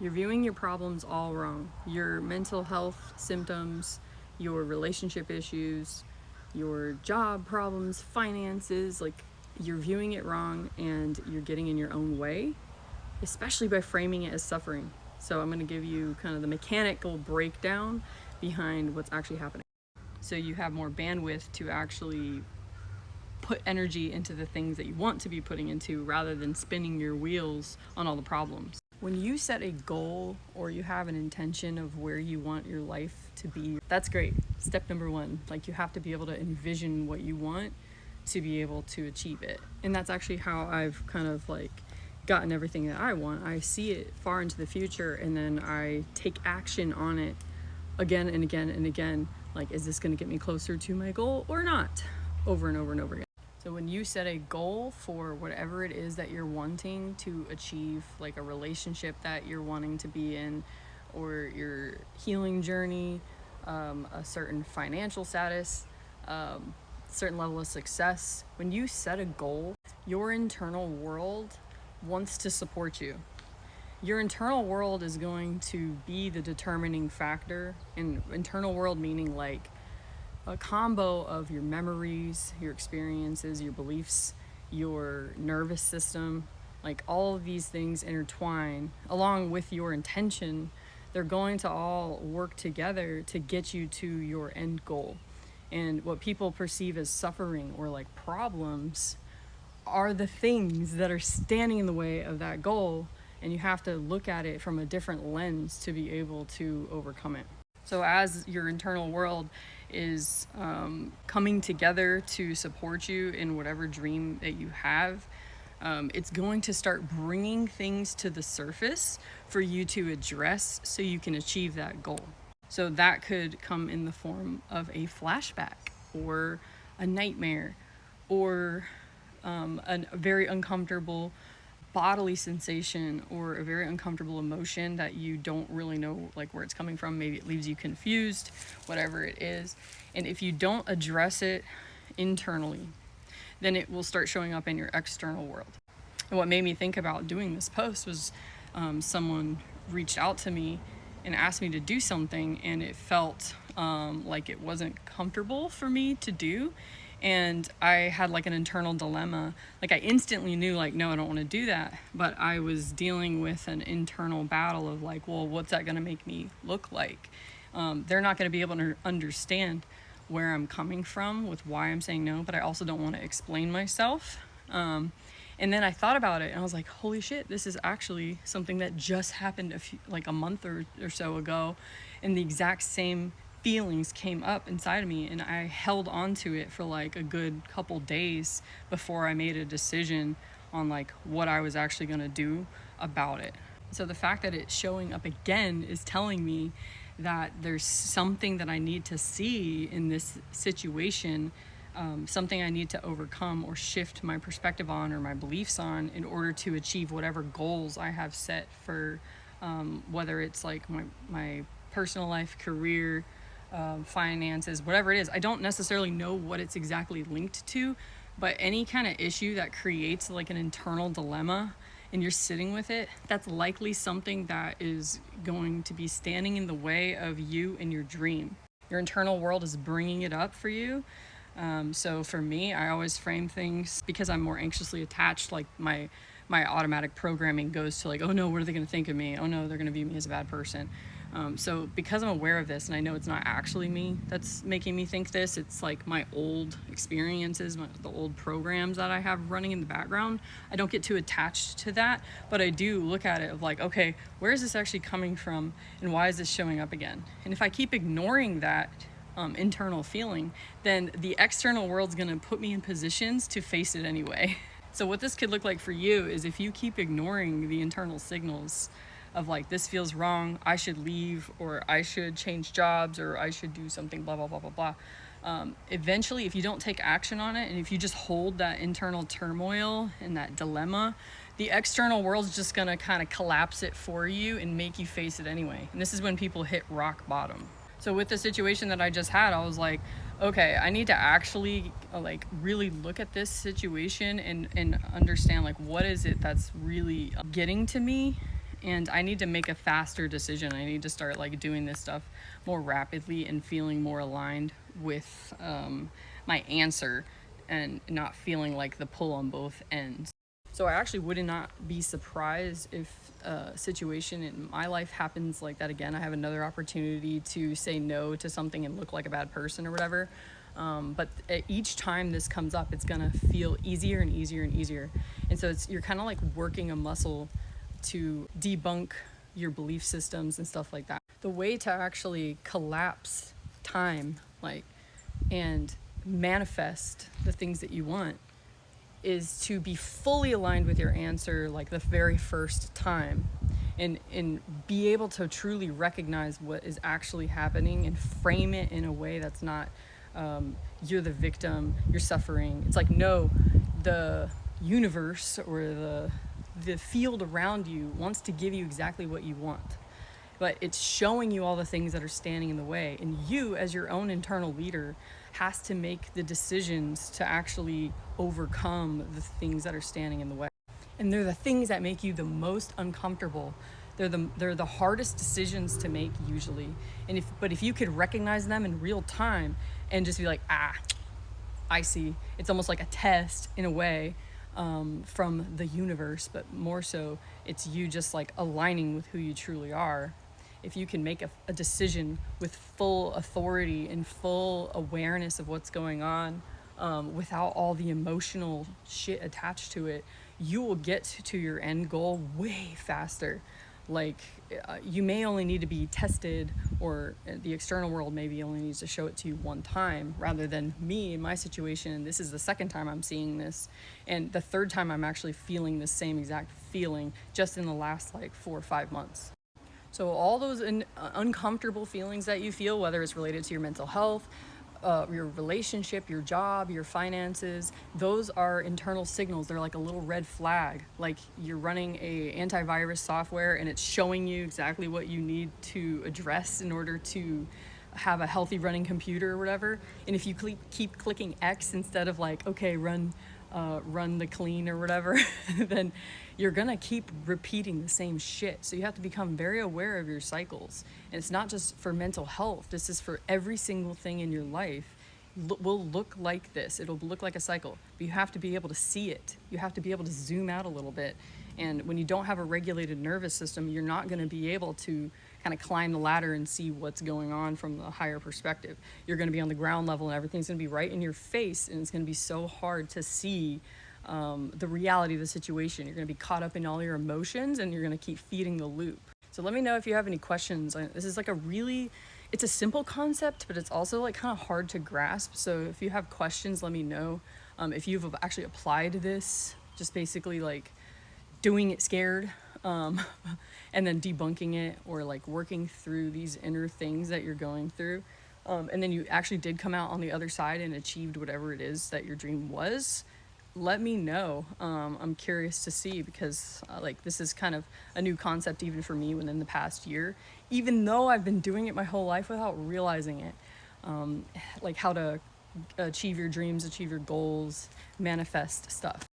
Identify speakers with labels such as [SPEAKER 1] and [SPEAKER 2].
[SPEAKER 1] You're viewing your problems all wrong. Your mental health symptoms, your relationship issues, your job problems, finances, like you're viewing it wrong and you're getting in your own way, especially by framing it as suffering. So I'm going to give you kind of the mechanical breakdown behind what's actually happening. So you have more bandwidth to actually put energy into the things that you want to be putting into rather than spinning your wheels on all the problems. When you set a goal or you have an intention of where you want your life to be, that's great. Step number one, like you have to be able to envision what you want to be able to achieve it. And that's actually how I've kind of like gotten everything that I want. I see it far into the future and then I take action on it again and again and again. Like, is this going to get me closer to my goal or not? Over and over and over again. So when you set a goal for whatever it is that you're wanting to achieve, like a relationship that you're wanting to be in, or your healing journey, a certain financial status, certain level of success, when you set a goal, your internal world wants to support you. Your internal world is going to be the determining factor, and internal world meaning like a combo of your memories, your experiences, your beliefs, your nervous system, like all of these things intertwine along with your intention. They're going to all work together to get you to your end goal. And what people perceive as suffering or like problems are the things that are standing in the way of that goal, and you have to look at it from a different lens to be able to overcome it. So as your internal world is coming together to support you in whatever dream that you have, it's going to start bringing things to the surface for you to address so you can achieve that goal. So that could come in the form of a flashback or a nightmare or a very uncomfortable bodily sensation or a very uncomfortable emotion that you don't really know like where it's coming from. Maybe it leaves you confused, whatever it is. And if you don't address it internally, then it will start showing up in your external world. And what made me think about doing this post was someone reached out to me and asked me to do something, and it felt like it wasn't comfortable for me to do. And I had like an internal dilemma. Like I instantly knew like, no, I don't want to do that. But I was dealing with an internal battle of like, well, what's that going to make me look like? They're not going to be able to understand where I'm coming from with why I'm saying no, but I also don't want to explain myself. And then I thought about it and I was like, holy shit, this is actually something that just happened like a month or so ago. And the exact same feelings came up inside of me, and I held on to it for like a good couple days before I made a decision on like what I was actually going to do about it. So the fact that it's showing up again is telling me that there's something that I need to see in this situation, something I need to overcome or shift my perspective on or my beliefs on in order to achieve whatever goals I have set for whether it's like my personal life, career, finances, whatever it is. I don't necessarily know what it's exactly linked to, but any kind of issue that creates like an internal dilemma and you're sitting with it, that's likely something that is going to be standing in the way of you and your dream. Your internal world is bringing it up for you. So for me, I always frame things because I'm more anxiously attached. Like my automatic programming goes to like, oh no, what are they going to think of me? Oh no, they're going to view me as a bad person. So because I'm aware of this and I know it's not actually me that's making me think this, it's like my old experiences, the old programs that I have running in the background. I don't get too attached to that, but I do look at it of like, okay, where is this actually coming from and why is this showing up again? And if I keep ignoring that internal feeling, then the external world's going to put me in positions to face it anyway. So what this could look like for you is if you keep ignoring the internal signals of like, this feels wrong, I should leave, or I should change jobs, or I should do something, blah, blah, blah, blah, blah. Eventually, if you don't take action on it, and if you just hold that internal turmoil and that dilemma, the external world's just gonna kind of collapse it for you and make you face it anyway. And this is when people hit rock bottom. So with the situation that I just had, I was like, okay, I need to actually like really look at this situation and understand like what is it that's really getting to me and I need to make a faster decision. I need to start like doing this stuff more rapidly and feeling more aligned with my answer, and not feeling like the pull on both ends. So I actually would not be surprised if a situation in my life happens like that again. I have another opportunity to say no to something and look like a bad person or whatever. But each time this comes up, it's gonna feel easier and easier and easier. And so you're kind of like working a muscle to debunk your belief systems and stuff like that. The way to actually collapse time, like, and manifest the things that you want is to be fully aligned with your answer like the very first time, and be able to truly recognize what is actually happening and frame it in a way that's not you're the victim, you're suffering. It's like, no, the universe or the field around you wants to give you exactly what you want, but it's showing you all the things that are standing in the way, and you as your own internal leader has to make the decisions to actually overcome the things that are standing in the way. And they're the things that make you the most uncomfortable. They're the hardest decisions to make usually. And if you could recognize them in real time and just be like, I see. It's almost like a test in a way, from the universe, but more so it's you just like aligning with who you truly are. If you can make a decision with full authority and full awareness of what's going on, without all the emotional shit attached to it, you will get to your end goal way faster. Like, you may only need to be tested, or the external world maybe only needs to show it to you one time, rather than me in my situation. This is the second time I'm seeing this, and the third time I'm actually feeling the same exact feeling just in the last like 4 or 5 months. So all those uncomfortable feelings that you feel, whether it's related to your mental health, your relationship, your job, your finances, those are internal signals. They're like a little red flag. Like you're running a antivirus software and it's showing you exactly what you need to address in order to have a healthy running computer or whatever. And if you keep clicking X instead of like, okay, run the clean or whatever, then you're gonna keep repeating the same shit. So you have to become very aware of your cycles. And it's not just for mental health, this is for every single thing in your life. Will look like this. It'll look like a cycle, but you have to be able to see it. You have to be able to zoom out a little bit. And when you don't have a regulated nervous system, you're not going to be able to kind of climb the ladder and see what's going on from the higher perspective. You're going to be on the ground level and everything's going to be right in your face, and it's going to be so hard to see the reality of the situation. You're going to be caught up in all your emotions, and you're going to keep feeding the loop. So let me know if you have any questions. This is like it's a simple concept, but it's also like kind of hard to grasp. So if you have questions, let me know. If you've actually applied this, just basically like doing it scared, and then debunking it, or like working through these inner things that you're going through, and then you actually did come out on the other side and achieved whatever it is that your dream was, let me know. I'm curious to see, because like this is kind of a new concept even for me within the past year, even though I've been doing it my whole life without realizing it. Like how to achieve your dreams, achieve your goals, manifest stuff.